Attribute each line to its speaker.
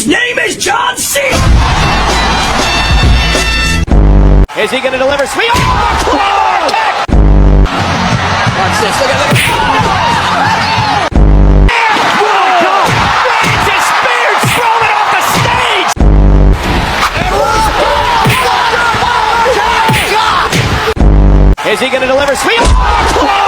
Speaker 1: His name is John Cena!
Speaker 2: Is he going to deliver? Sweet! Oh, Claymore kick! Watch this. Look at this. Oh, God! Reigns is speared, thrown off the stage! Is he going to deliver? Sweet! Oh,